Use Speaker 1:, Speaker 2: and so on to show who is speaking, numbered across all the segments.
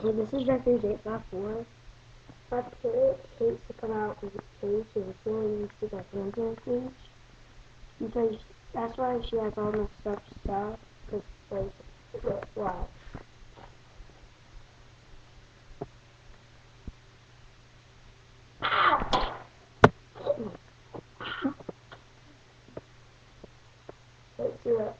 Speaker 1: Hey, this is Records 854. My parrot hates to come out of its cage and it really needs to get hands in its cage. Because that's why she has all messed up stuff. Because, why? Let's see what.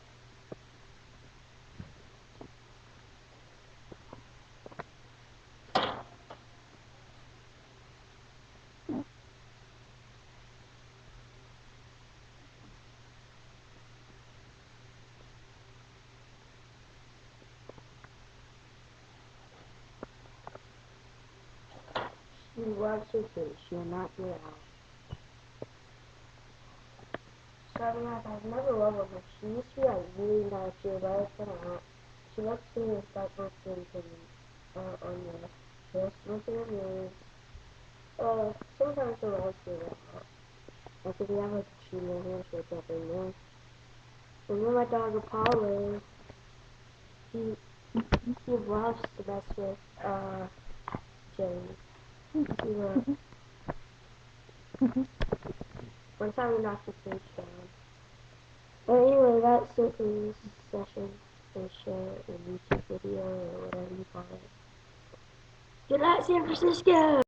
Speaker 1: She loves her cage. She will not get out. So, I've never leveled her. She used to be like really nice. She would let us come out. She loves seeing the cycle things on the wrist. Look at her moves. Sometimes she'll let us get out. Like if we have like a cheater in here, she'll jump in there. And then my dog Apollo, he he loves to mess with James. He loves. One time we knocked his cage down. But anyway, that's it for this session. Or show, or YouTube video, or whatever you call it. Good night, San Francisco!